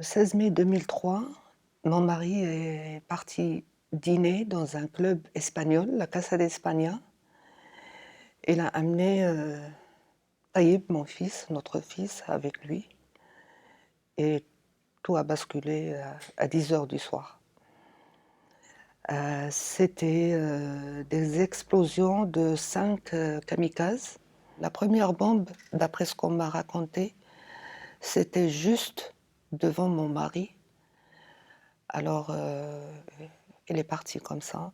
Le 16 mai 2003, mon mari est parti dîner dans un club espagnol, la Casa de España. Il a amené Taïb, mon fils, notre fils, avec lui. Et tout a basculé à 10 heures du soir. C'était des explosions de 5 kamikazes. La première bombe, d'après ce qu'on m'a raconté, c'était juste devant mon mari. Alors, il est parti comme ça.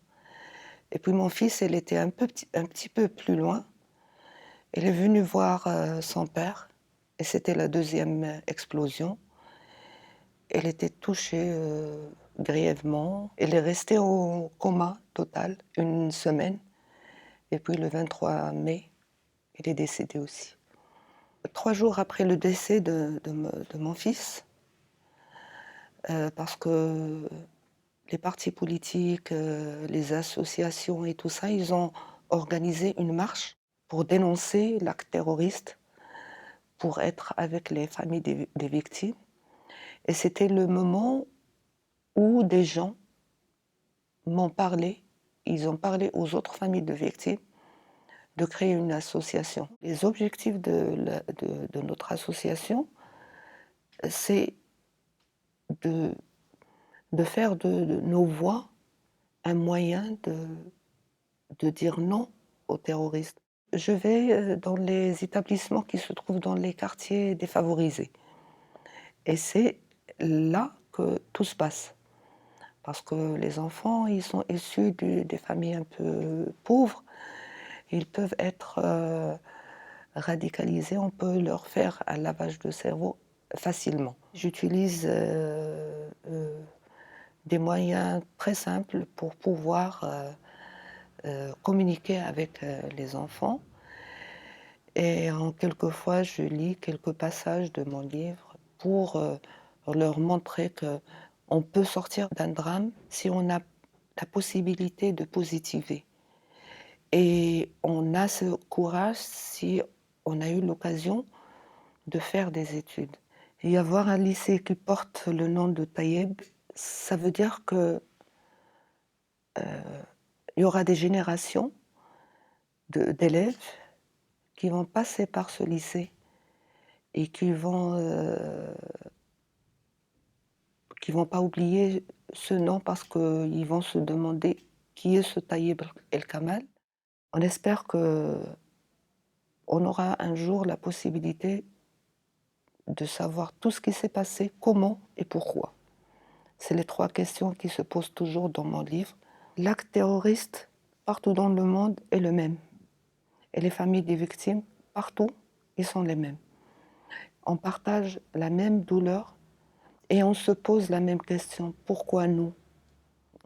Et puis mon fils, il était un petit peu plus loin. Il est venu voir son père, et c'était la deuxième explosion. Il était touché grièvement. Il est resté au coma total une semaine. Et puis le 23 mai, il est décédé aussi. 3 jours après le décès de mon fils, parce que les partis politiques, les associations et tout ça, ils ont organisé une marche pour dénoncer l'acte terroriste, pour être avec les familles des victimes. Et c'était le moment où des gens m'ont parlé, ils ont parlé aux autres familles de victimes de créer une association. Les objectifs de notre association, c'est de, de faire de nos voix un moyen de dire non aux terroristes. Je vais dans les établissements qui se trouvent dans les quartiers défavorisés. Et c'est là que tout se passe. Parce que les enfants, ils sont issus des familles un peu pauvres. Ils peuvent être radicalisés. On peut leur faire un lavage de cerveau facilement. J'utilise des moyens très simples pour pouvoir communiquer avec les enfants. Et quelquefois, je lis quelques passages de mon livre pour leur montrer qu'on peut sortir d'un drame si on a la possibilité de positiver. Et on a ce courage si on a eu l'occasion de faire des études. Y avoir un lycée qui porte le nom de Taïeb, ça veut dire que il y aura des générations d'élèves qui vont passer par ce lycée et qui vont pas oublier ce nom parce qu'ils vont se demander qui est ce Taïeb El Kamal. On espère qu'on aura un jour la possibilité de savoir tout ce qui s'est passé, comment et pourquoi. C'est les 3 questions qui se posent toujours dans mon livre. L'acte terroriste, partout dans le monde, est le même. Et les familles des victimes, partout, ils sont les mêmes. On partage la même douleur et on se pose la même question. Pourquoi nous?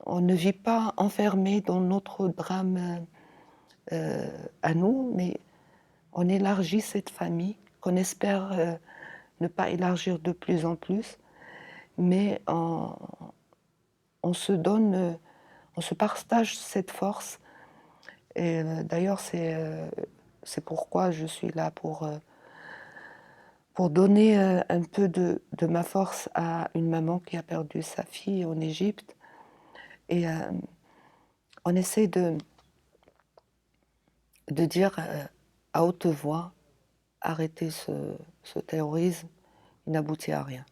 On ne vit pas enfermé dans notre drame à nous, mais on élargit cette famille qu'on espère ne pas élargir de plus en plus, mais on se donne, on se partage cette force. Et d'ailleurs, c'est pourquoi je suis là pour donner un peu de ma force à une maman qui a perdu sa fille en Égypte. Et on essaie de dire à haute voix, arrêtez ce terrorisme, il n'aboutit à rien.